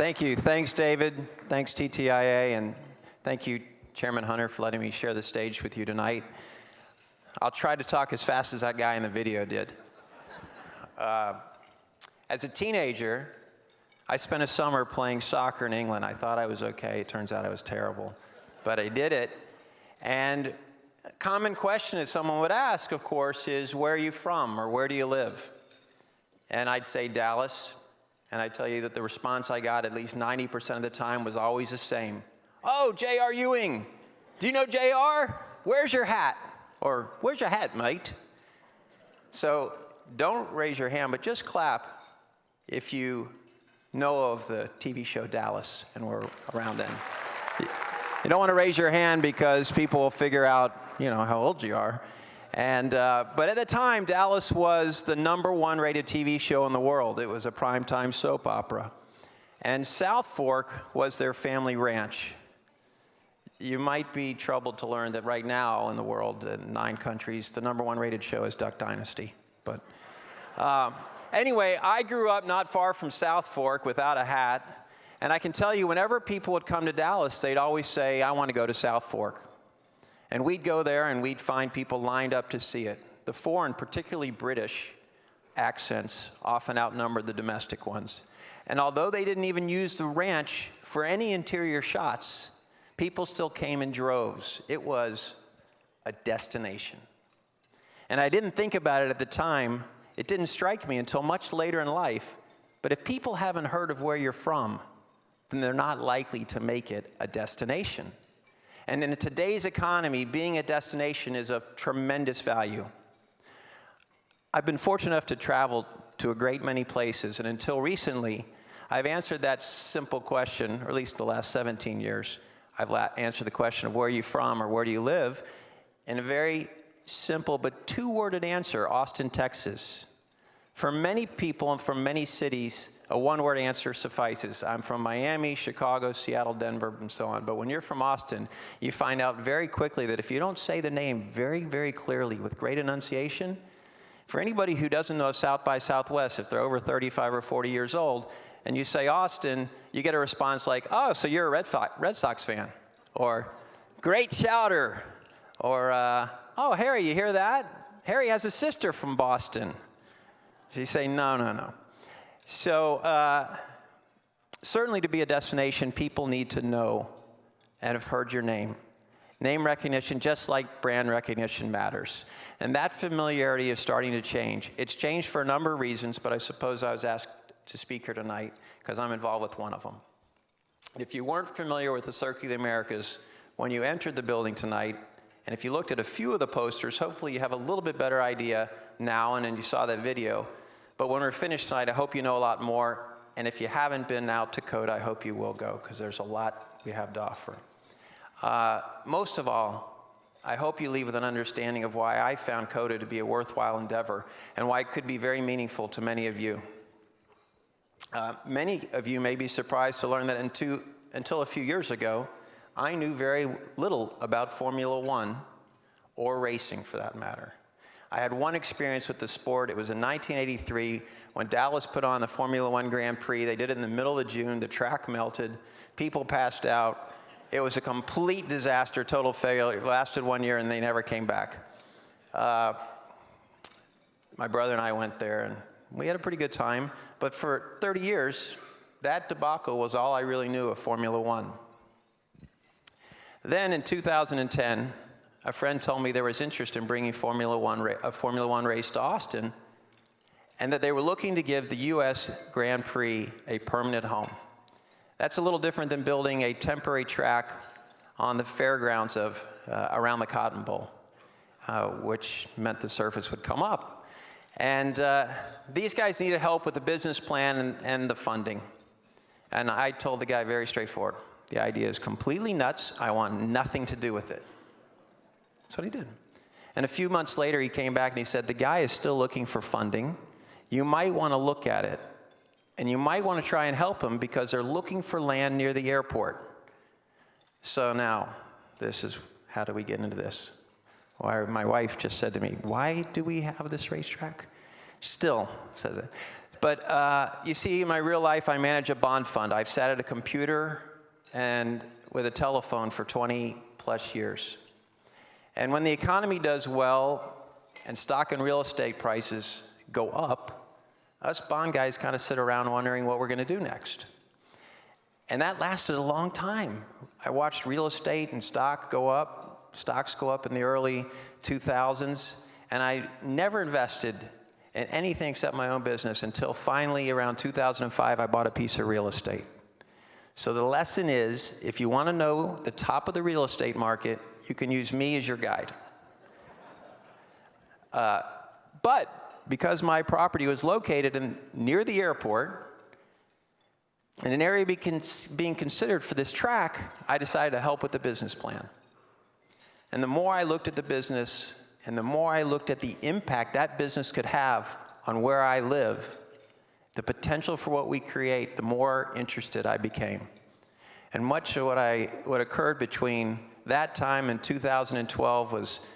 Thank you. Thanks, David. Thanks, TTIA. And thank you, Chairman Hunter, for letting me share the stage with you tonight. I'll try to talk as fast as that guy in the video did. As a teenager, I spent a summer playing soccer in England. I thought I was okay. It turns out I was terrible. But I did it. And a common question that someone would ask, of course, is, where are you from, or where do you live? And I'd say Dallas. And I tell you that the response I got at least 90% of the time was always the same. Oh, J.R. Ewing. Do you know J.R.? Where's your hat? Or, where's your hat, mate? So don't raise your hand, but just clap if you know of the TV show Dallas and were around then. You don't want to raise your hand because people will figure out, how old you are. And, but at the time, Dallas was the #1 rated TV show in the world. It was a primetime soap opera. And South Fork was their family ranch. You might be troubled to learn that right now in the world, in 9 countries, the #1 rated show is Duck Dynasty. But anyway, I grew up not far from South Fork without a hat. And I can tell you, whenever people would come to Dallas, they'd always say, I want to go to South Fork. And we'd go there and we'd find people lined up to see it. The foreign, particularly British, accents often outnumbered the domestic ones. And although they didn't even use the ranch for any interior shots, people still came in droves. It was a destination. And I didn't think about it at the time. It didn't strike me until much later in life. But if people haven't heard of where you're from, then they're not likely to make it a destination. And in today's economy, being a destination is of tremendous value. I've been fortunate enough to travel to a great many places, and until recently, I've answered that simple question, or at least the last 17 years. I've answered the question of where are you from or where do you live, in a very simple but 2-worded answer, Austin, Texas. For many people and from many cities, a 1-word answer suffices. I'm from Miami, Chicago, Seattle, Denver, and so on. But when you're from Austin, you find out very quickly that if you don't say the name very, very clearly with great enunciation, for anybody who doesn't know South by Southwest, if they're over 35 or 40 years old, and you say Austin, you get a response like, oh, so you're a Red Sox fan, or great chowder, or oh, Harry, you hear that? Harry has a sister from Boston. So you say, no, no, no. So certainly to be a destination, people need to know and have heard your name. Name recognition, just like brand recognition, matters. And that familiarity is starting to change. It's changed for a number of reasons, but I suppose I was asked to speak here tonight because I'm involved with one of them. If you weren't familiar with the Circuit of the Americas when you entered the building tonight, and if you looked at a few of the posters, hopefully you have a little bit better idea now, and then you saw that video. But when we're finished tonight, I hope you know a lot more. And if you haven't been out to COTA, I hope you will go, because there's a lot we have to offer. Most of all, I hope you leave with an understanding of why I found COTA to be a worthwhile endeavor and why it could be very meaningful to many of you. Many of you may be surprised to learn that until a few years ago, I knew very little about Formula One, or racing for that matter. I had one experience with the sport. It was in 1983 when Dallas put on the Formula One Grand Prix. They did it in the middle of June. The track melted. People passed out. It was a complete disaster, total failure. It lasted 1 year, and they never came back. My brother and I went there, and we had a pretty good time. But for 30 years, that debacle was all I really knew of Formula One. Then in 2010, a friend told me there was interest in bringing a Formula One race to Austin, and that they were looking to give the US Grand Prix a permanent home. That's a little different than building a temporary track on the fairgrounds of around the Cotton Bowl, which meant the surface would come up. And these guys needed help with the business plan and the funding. And I told the guy very straightforward, the idea is completely nuts. I want nothing to do with it. That's what he did. And a few months later, he came back and he said, the guy is still looking for funding. You might want to look at it. And you might want to try and help him because they're looking for land near the airport. So now, this is, how do we get into this? Well, my wife just said to me, why do we have this racetrack? Still says it. But you see, in my real life, I manage a bond fund. I've sat at a computer and with a telephone for 20 plus years. And when the economy does well and stock and real estate prices go up, us bond guys kind of sit around wondering what we're going to do next. And that lasted a long time. I watched real estate and stocks go up in the early 2000s, and I never invested in anything except my own business until finally around 2005 I bought a piece of real estate. So the lesson is, if you want to know the top of the real estate market, you can use me as your guide. But because my property was located near the airport, in an area being considered for this track, I decided to help with the business plan. And the more I looked at the business, and the more I looked at the impact that business could have on where I live, the potential for what we create, the more interested I became. And much of what occurred between that time and 2012 was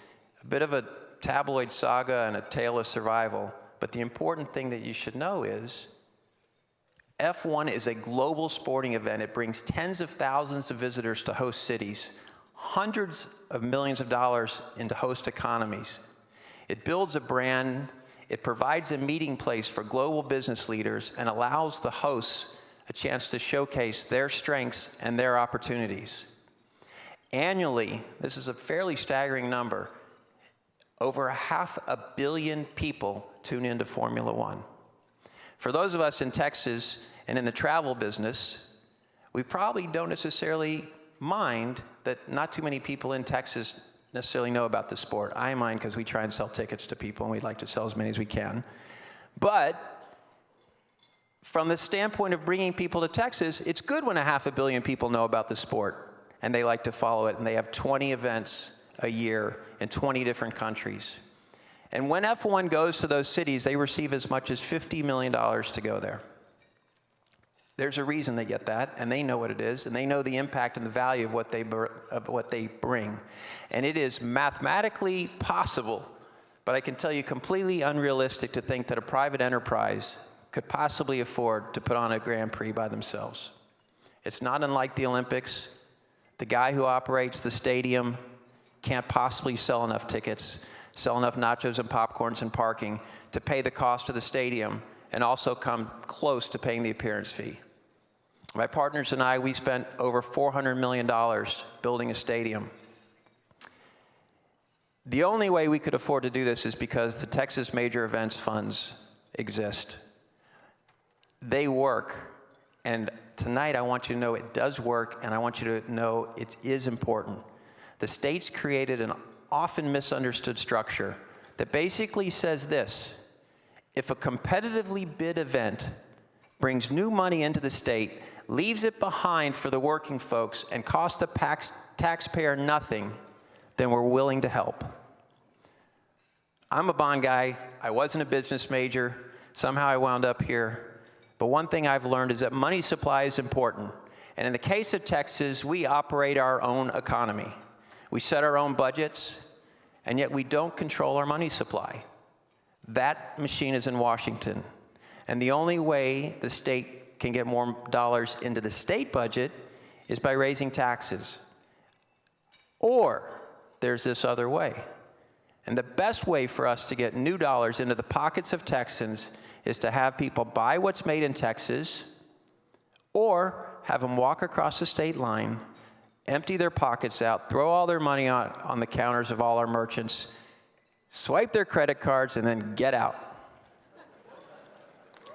a bit of a tabloid saga and a tale of survival. But the important thing that you should know is F1 is a global sporting event. It brings tens of thousands of visitors to host cities, hundreds of millions of dollars into host economies. It builds a brand, it provides a meeting place for global business leaders, and allows the hosts a chance to showcase their strengths and their opportunities. Annually, this is a fairly staggering number, over 500 million people tune into Formula One. For those of us in Texas and in the travel business, we probably don't necessarily mind that not too many people in Texas necessarily know about the sport. I mind because we try and sell tickets to people, and we'd like to sell as many as we can. But from the standpoint of bringing people to Texas, it's good when 500 million people know about the sport, and they like to follow it, and they have 20 events a year in 20 different countries. And when F1 goes to those cities, they receive as much as $50 million to go there. There's a reason they get that, and they know what it is, and they know the impact and the value of what they bring. And it is mathematically possible, but I can tell you completely unrealistic to think that a private enterprise could possibly afford to put on a Grand Prix by themselves. It's not unlike the Olympics. The guy who operates the stadium can't possibly sell enough tickets, sell enough nachos and popcorns and parking to pay the cost of the stadium and also come close to paying the appearance fee. My partners and I, we spent over $400 million building a stadium. The only way we could afford to do this is because the Texas Major Events Funds exist. They work, and tonight I want you to know it does work, and I want you to know it is important. The state's created an often misunderstood structure that basically says this: if a competitively bid event brings new money into the state, leaves it behind for the working folks, and costs the taxpayer nothing, then we're willing to help. I'm a bond guy. I wasn't a business major. Somehow I wound up here. But one thing I've learned is that money supply is important. And in the case of Texas, we operate our own economy. We set our own budgets, and yet we don't control our money supply. That machine is in Washington. And the only way the state can get more dollars into the state budget is by raising taxes. Or there's this other way. And the best way for us to get new dollars into the pockets of Texans is to have people buy what's made in Texas, or have them walk across the state line, empty their pockets out, throw all their money on the counters of all our merchants, swipe their credit cards, and then get out.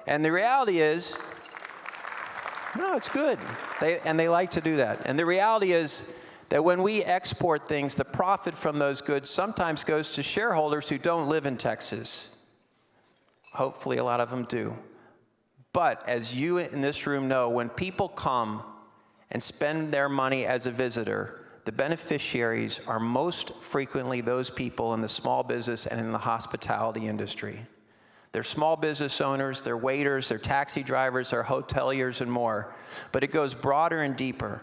And the reality is, no, it's good. They like to do that. And the reality is that when we export things, the profit from those goods sometimes goes to shareholders who don't live in Texas. Hopefully a lot of them do. But as you in this room know, when people come and spend their money as a visitor, the beneficiaries are most frequently those people in the small business and in the hospitality industry. They're small business owners, they're waiters, they're taxi drivers, they're hoteliers, and more. But it goes broader and deeper.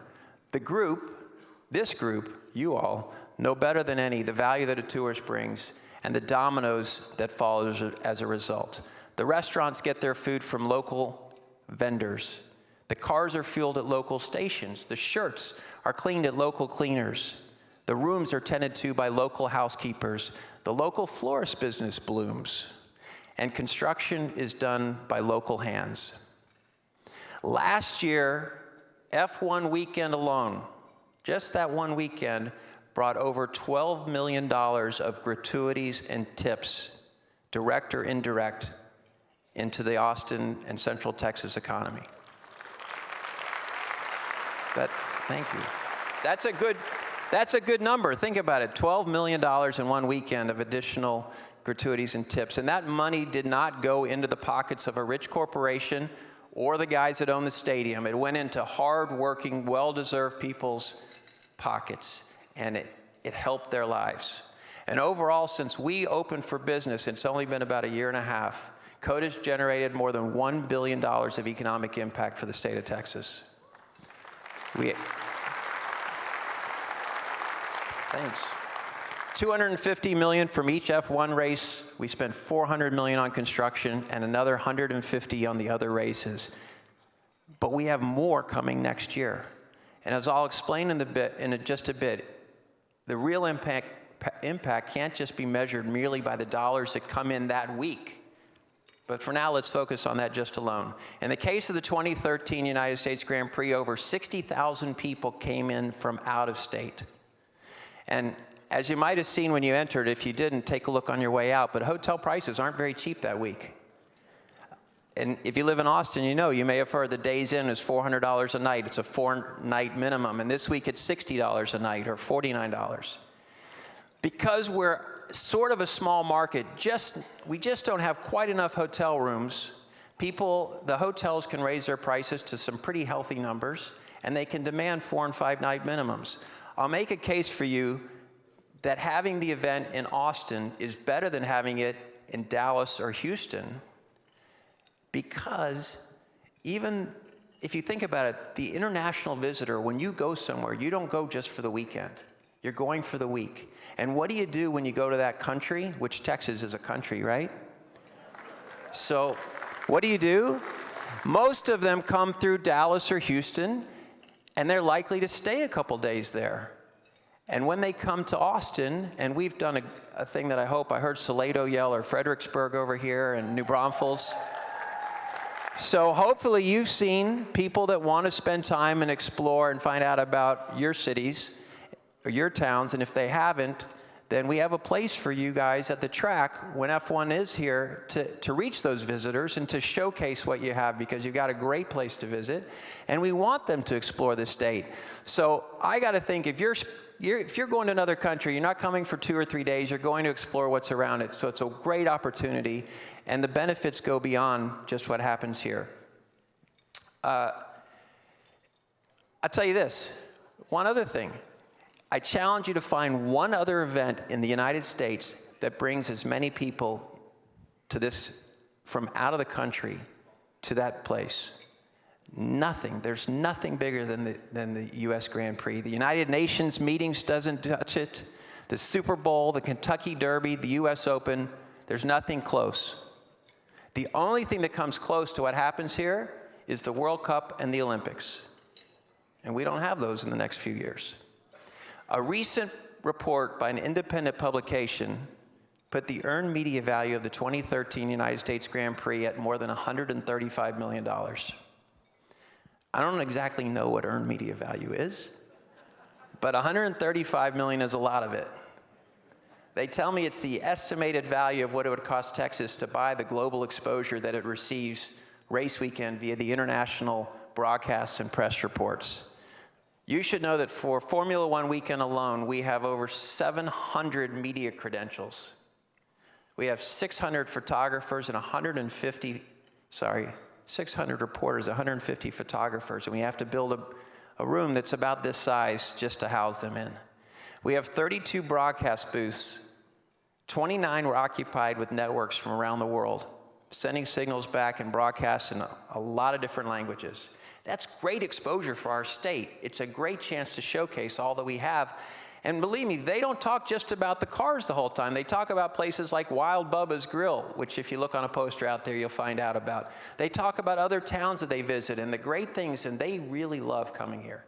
This group, you all, know better than any the value that a tourist brings and the dominoes that follow as a result. The restaurants get their food from local vendors. The cars are fueled at local stations. The shirts are cleaned at local cleaners. The rooms are tended to by local housekeepers. The local florist business blooms. And construction is done by local hands. Last year, F1 weekend alone, just that one weekend, brought over $12 million of gratuities and tips, direct or indirect, into the Austin and Central Texas economy. Thank you. That's a good number. Think about it, $12 million in one weekend of additional gratuities and tips. And that money did not go into the pockets of a rich corporation or the guys that own the stadium. It went into hard-working, well-deserved people's pockets, and it helped their lives. And overall, since we opened for business, it's only been about a year and a half, COTA's generated more than $1 billion of economic impact for the state of Texas. Thanks. $250 million from each F1 race. We spent $400 million on construction and another $150 on the other races. But we have more coming next year. And as I'll explain in just a bit, the real impact can't just be measured merely by the dollars that come in that week. But for now, let's focus on that just alone. In the case of the 2013 United States Grand Prix, over 60,000 people came in from out of state. And as you might have seen when you entered, if you didn't, take a look on your way out, but hotel prices aren't very cheap that week. And if you live in Austin, you may have heard the Days Inn is $400 a night. It's a 4-night minimum. And this week it's $60 a night or $49. Because we're sort of a small market, we just don't have quite enough hotel rooms. The hotels can raise their prices to some pretty healthy numbers, and they can demand 4- and 5-night minimums. I'll make a case for you that having the event in Austin is better than having it in Dallas or Houston, because even if you think about it, the international visitor, when you go somewhere, you don't go just for the weekend. You're going for the week. And what do you do when you go to that country? Which Texas is a country, right? So what do? Most of them come through Dallas or Houston, and they're likely to stay a couple days there. And when they come to Austin, and we've done a thing that I heard Salado yell, or Fredericksburg over here, and New Braunfels. So hopefully you've seen people that want to spend time and explore and find out about your cities or your towns, and if they haven't, then we have a place for you guys at the track when F1 is here to reach those visitors and to showcase what you have, because you've got a great place to visit, and we want them to explore the state. So I got to think, if you're going to another country, you're not coming for 2 or 3 days, you're going to explore what's around it. So it's a great opportunity, and the benefits go beyond just what happens here. I'll tell you this, one other thing. I challenge you to find one other event in the United States that brings as many people to this, from out of the country to that place. Nothing. There's nothing bigger than the U.S. Grand Prix. The United Nations meetings doesn't touch it. The Super Bowl, the Kentucky Derby, the U.S. Open, there's nothing close. The only thing that comes close to what happens here is the World Cup and the Olympics. And we don't have those in the next few years. A recent report by an independent publication put the earned media value of the 2013 United States Grand Prix at more than $135 million. I don't exactly know what earned media value is, but $135 million is a lot of it. They tell me it's the estimated value of what it would cost Texas to buy the global exposure that it receives race weekend via the international broadcasts and press reports. You should know that for Formula One weekend alone, we have over 700 media credentials. We have 600 photographers and 600 reporters, 150 photographers, and we have to build a room that's about this size just to house them in. We have 32 broadcast booths. 29 were occupied with networks from around the world, sending signals back and broadcasts in a lot of different languages. That's great exposure for our state. It's a great chance to showcase all that we have. And believe me, they don't talk just about the cars the whole time. They talk about places like Wild Bubba's Grill, which if you look on a poster out there, you'll find out about. They talk about other towns that they visit and the great things, and they really love coming here.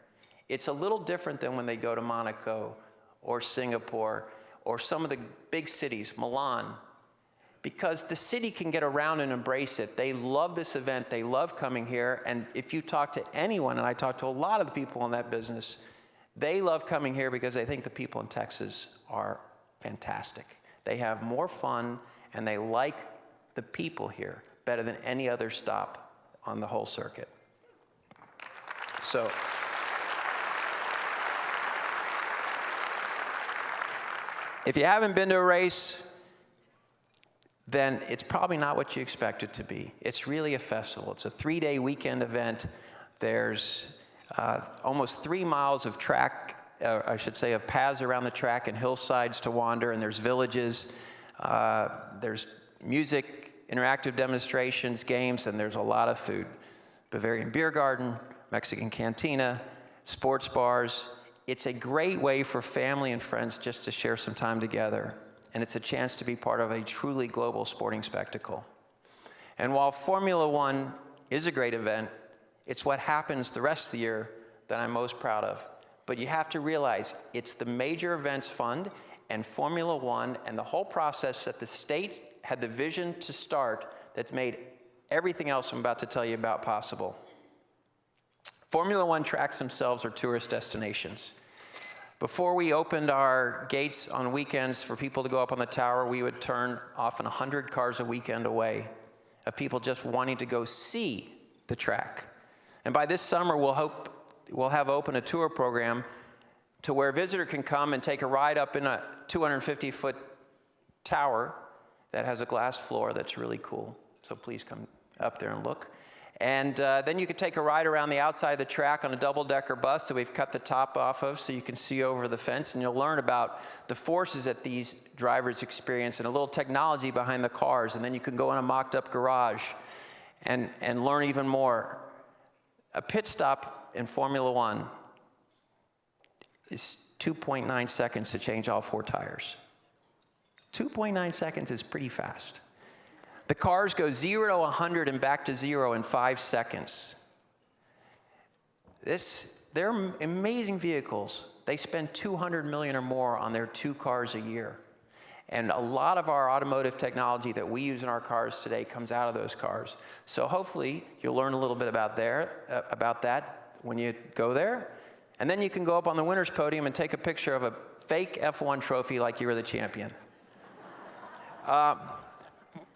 It's a little different than when they go to Monaco or Singapore or some of the big cities, Milan, because the city can get around and embrace it. They love this event. They love coming here. And if you talk to anyone, and I talk to a lot of the people in that business, they love coming here because they think the people in Texas are fantastic. They have more fun, and they like the people here better than any other stop on the whole circuit. So, if you haven't been to a race, then it's probably not what you expect it to be. It's really a festival. It's a 3-day weekend event. There's almost 3 miles of track, I should say, of paths around the track and hillsides to wander, and there's villages. There's music, interactive demonstrations, games, and there's a lot of food. Bavarian beer garden, Mexican cantina, sports bars. It's a great way for family and friends just to share some time together. And it's a chance to be part of a truly global sporting spectacle. And while Formula One is a great event, it's what happens the rest of the year that I'm most proud of. But you have to realize it's the Major Events Fund and Formula One and the whole process that the state had the vision to start that's made everything else I'm about to tell you about possible. Formula One tracks themselves are tourist destinations. Before we opened our gates on weekends for people to go up on the tower, we would turn often 100 cars a weekend away of people just wanting to go see the track. And by this summer, we'll have open a tour program to where a visitor can come and take a ride up in a 250-foot tower that has a glass floor that's really cool. So please come up there and look. And then you could take a ride around the outside of the track on a double-decker bus that we've cut the top off of so you can see over the fence, and you'll learn about the forces that these drivers experience and a little technology behind the cars. And then you can go in a mocked-up garage and learn even more. A pit stop in Formula One is 2.9 seconds to change all 4 tires. 2.9 seconds is pretty fast. The cars go 0 to 100 and back to 0 in 5 seconds. They're amazing vehicles. They spend $200 million or more on their 2 cars a year. And a lot of our automotive technology that we use in our cars today comes out of those cars. So hopefully you'll learn a little bit about that when you go there. And then you can go up on the winner's podium and take a picture of a fake F1 trophy like you were the champion.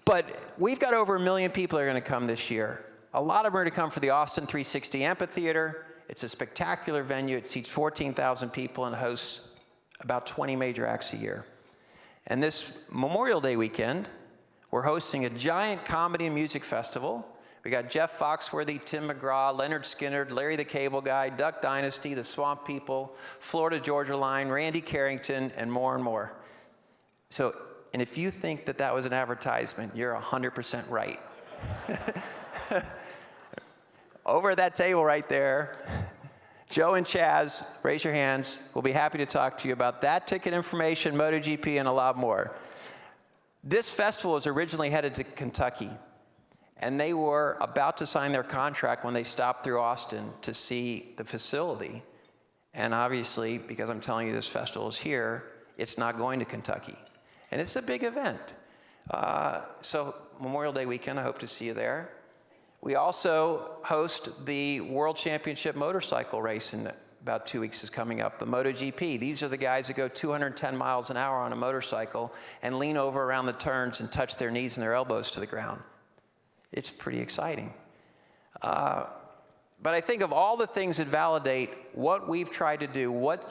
But we've got over 1 million people that are going to come this year. A lot of them are going to come for the Austin 360 Amphitheater. It's a spectacular venue. It seats 14,000 people and hosts about 20 major acts a year. And this Memorial Day weekend, we're hosting a giant comedy and music festival. We got Jeff Foxworthy, Tim McGraw, Leonard Skinner, Larry the Cable Guy, Duck Dynasty, the Swamp People, Florida Georgia Line, Randy Carrington, and more and more. So, and if you think that that was an advertisement, you're 100% right. Over at that table right there, Joe and Chaz, raise your hands. We'll be happy to talk to you about that ticket information, MotoGP, and a lot more. This festival was originally headed to Kentucky, and they were about to sign their contract when they stopped through Austin to see the facility. And obviously, because I'm telling you this festival is here, it's not going to Kentucky. And it's a big event. So Memorial Day weekend, I hope to see you there. We also host the World Championship motorcycle race in about 2 weeks is coming up, the MotoGP. These are the guys that go 210 miles an hour on a motorcycle and lean over around the turns and touch their knees and their elbows to the ground. It's pretty exciting. But I think of all the things that validate what we've tried to do, what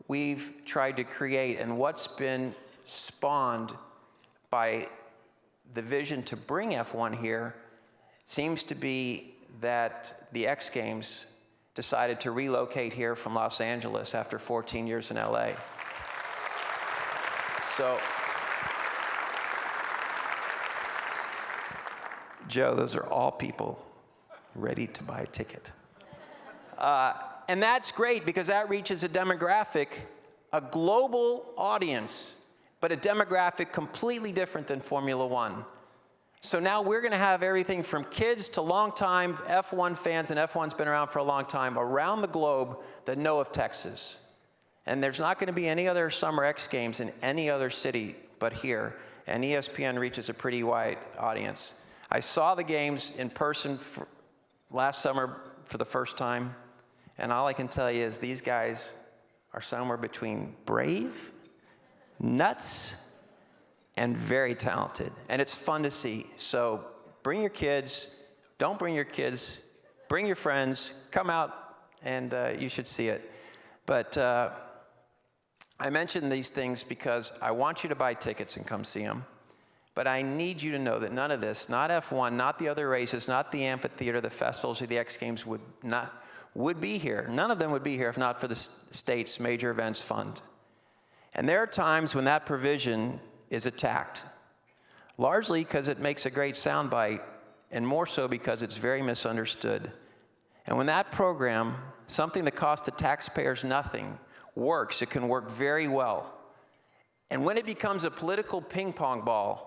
we've tried to create, and what's been spawned by the vision to bring F1 here, seems to be that the X Games decided to relocate here from Los Angeles after 14 years in LA. So, Joe, those are all people ready to buy a ticket. And that's great because that reaches a demographic a global audience, but a demographic completely different than Formula One. So now we're going to have everything from kids to longtime F1 fans, and F1's been around for a long time, around the globe that know of Texas. And there's not going to be any other Summer X Games in any other city but here. And ESPN reaches a pretty wide audience. I saw the games in person last summer for the first time, and all I can tell you is these guys are somewhere between brave, nuts, and very talented. And it's fun to see. So bring your kids, don't bring your kids, bring your friends, come out, and you should see it. But I mention these things because I want you to buy tickets and come see them. But I need you to know that none of this, not F1, not the other races, not the amphitheater, the festivals, or the X Games would be here. None of them would be here if not for the state's major events fund. And there are times when that provision is attacked, largely because it makes a great soundbite, and more so because it's very misunderstood. And when that program, something that costs the taxpayers nothing, works, it can work very well. And when it becomes a political ping pong ball,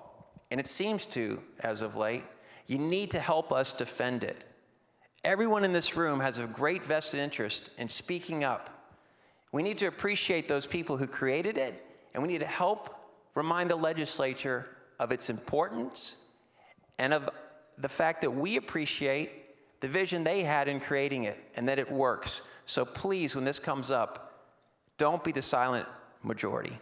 and it seems to as of late, you need to help us defend it. Everyone in this room has a great vested interest in speaking up. We need to appreciate those people who created it, and we need to help remind the legislature of its importance and of the fact that we appreciate the vision they had in creating it and that it works. So please, when this comes up, don't be the silent majority.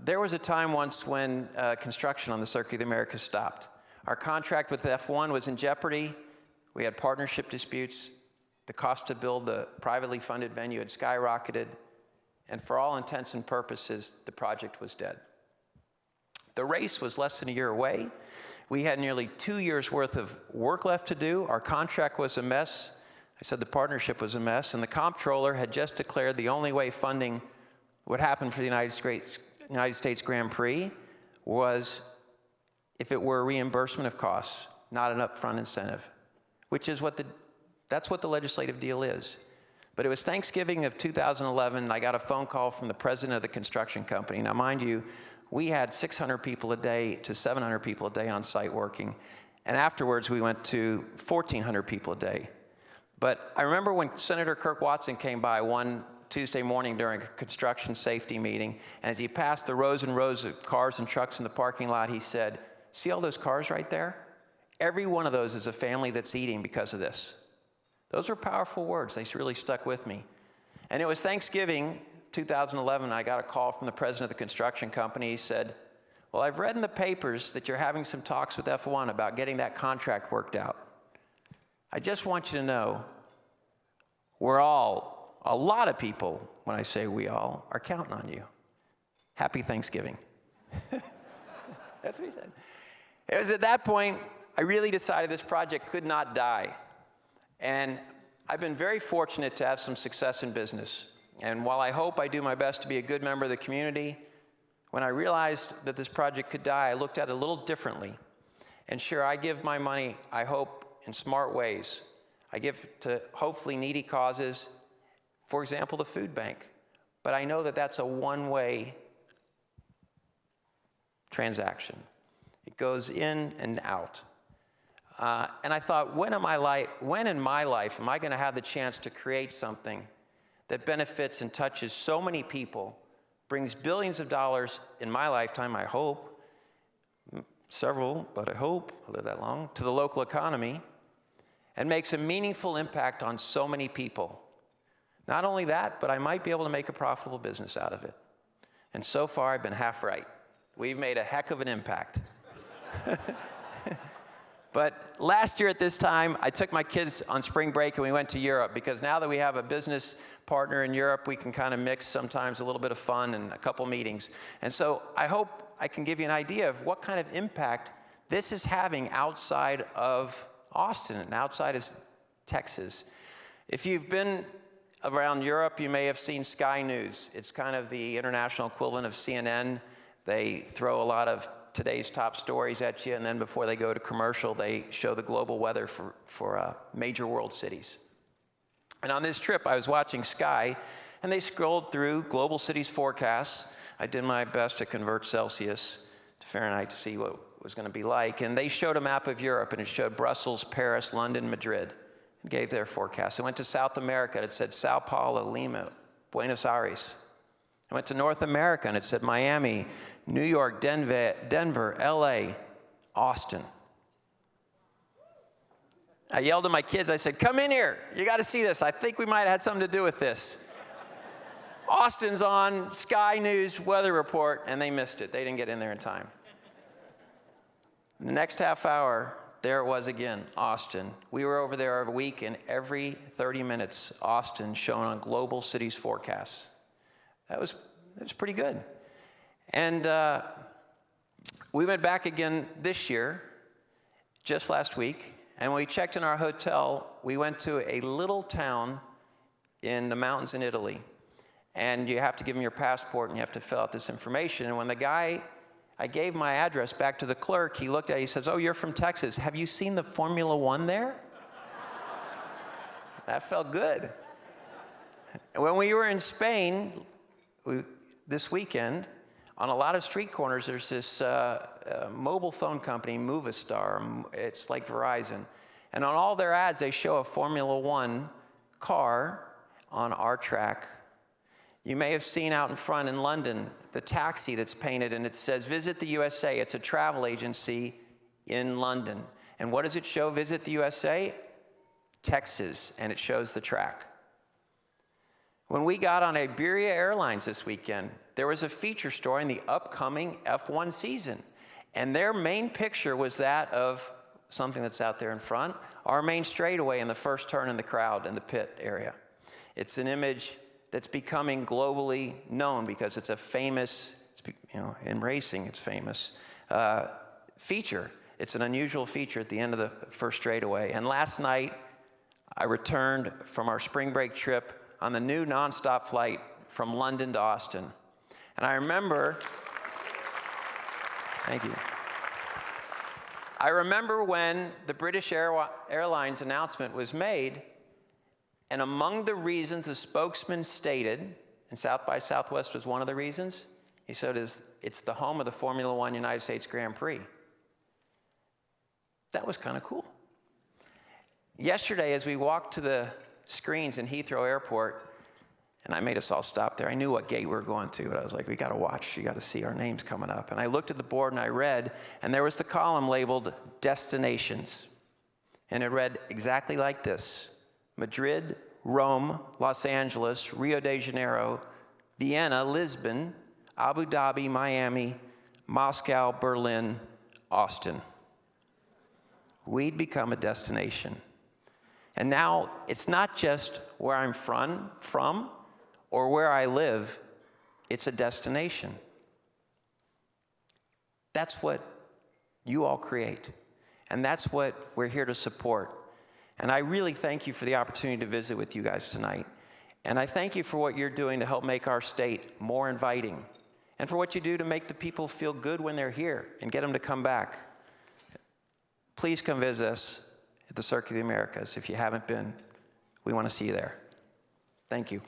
There was a time once when construction on the Circuit of the Americas stopped. Our contract with F1 was in jeopardy. We had partnership disputes. The cost to build the privately funded venue had skyrocketed. And for all intents and purposes, the project was dead. The race was less than a year away. We had nearly 2 years' worth of work left to do. Our contract was a mess. I said the partnership was a mess. And the comptroller had just declared the only way funding would happen for the United States Grand Prix was if it were a reimbursement of costs, not an upfront incentive, which is that's what the legislative deal is. But it was Thanksgiving of 2011, and I got a phone call from the president of the construction company. Now, mind you, we had 600 people a day to 700 people a day on site working, and afterwards we went to 1,400 people a day. But I remember when Senator Kirk Watson came by one Tuesday morning during a construction safety meeting, and as he passed the rows and rows of cars and trucks in the parking lot, he said, "See all those cars right there? Every one of those is a family that's eating because of this." Those were powerful words. They really stuck with me. And it was Thanksgiving 2011, I got a call from the president of the construction company. He said, "Well, I've read in the papers that you're having some talks with F1 about getting that contract worked out. I just want you to know, a lot of people, when I say we all, are counting on you. Happy Thanksgiving." That's what he said. It was at that point, I really decided this project could not die. And I've been very fortunate to have some success in business. And while I hope I do my best to be a good member of the community, when I realized that this project could die, I looked at it a little differently. And sure, I give my money, I hope, in smart ways. I give to hopefully needy causes, for example, the food bank. But I know that that's a one-way transaction. It goes in and out. And I thought, when in my life am I going to have the chance to create something that benefits and touches so many people, brings billions of dollars in my lifetime, I hope, several, but I hope I'll live that long, to the local economy, and makes a meaningful impact on so many people. Not only that, but I might be able to make a profitable business out of it. And so far, I've been half right. We've made a heck of an impact. But last year at this time, I took my kids on spring break and we went to Europe, because now that we have a business partner in Europe, we can kind of mix sometimes a little bit of fun and a couple meetings. And so I hope I can give you an idea of what kind of impact this is having outside of Austin and outside of Texas. If you've been around Europe, you may have seen Sky News. It's kind of the international equivalent of CNN. They throw a lot of today's top stories at you, and then before they go to commercial, they show the global weather for major world cities. And on this trip, I was watching Sky, And they scrolled through global cities forecasts. I did my best to convert Celsius to Fahrenheit to see what it was going to be like. And they showed a map of Europe, and it showed Brussels, Paris, London, Madrid, and gave their forecast. I went to South America, and it said Sao Paulo, Lima, Buenos Aires. I went to North America, and it said Miami, New York, Denver, LA, Austin. I yelled at my kids, I said, come in here, you gotta see this. I think we might have had something to do with this. Austin's on Sky News weather report, and they missed it. They didn't get in there in time. The next half hour, there it was again, Austin. We were over there every week, and every 30 minutes, Austin shown on global cities forecasts. That was pretty good. And we went back again this year, just last week, and when we checked in our hotel, we went to a little town in the mountains in Italy. And you have to give them your passport, and you have to fill out this information. And when the guy, I gave my address back to the clerk, he looked at it, he says, oh, you're from Texas. Have you seen the Formula One there? That felt good. When we were in Spain this weekend, on a lot of street corners, there's this mobile phone company, Movistar. It's like Verizon. And on all their ads, they show a Formula One car on our track. You may have seen out in front in London the taxi that's painted, and it says, Visit the USA. It's a travel agency in London. And what does it show, Visit the USA? Texas, and it shows the track. When we got on Iberia Airlines this weekend, there was a feature story in the upcoming F1 season. And their main picture was that of something that's out there in front, our main straightaway in the first turn in the crowd in the pit area. It's an image that's becoming globally known because it's a famous, in racing it's famous, feature. It's an unusual feature at the end of the first straightaway. And last night, I returned from our spring break trip on the new nonstop flight from London to Austin. And I remember, thank you. I remember when the British Airlines announcement was made, and among the reasons the spokesman stated, and South by Southwest was one of the reasons, he said it's the home of the Formula One United States Grand Prix. That was kind of cool. Yesterday, as we walked to the screens in Heathrow Airport, and I made us all stop there. I knew what gate we were going to, but I was like, we got to watch. You got to see our names coming up. And I looked at the board and I read, and there was the column labeled Destinations. And it read exactly like this: Madrid, Rome, Los Angeles, Rio de Janeiro, Vienna, Lisbon, Abu Dhabi, Miami, Moscow, Berlin, Austin. We'd become a destination. And now it's not just where I'm from or where I live, it's a destination. That's what you all create. And that's what we're here to support. And I really thank you for the opportunity to visit with you guys tonight. And I thank you for what you're doing to help make our state more inviting, and for what you do to make the people feel good when they're here and get them to come back. Please come visit us at the Circuit of the Americas. If you haven't been, we want to see you there. Thank you.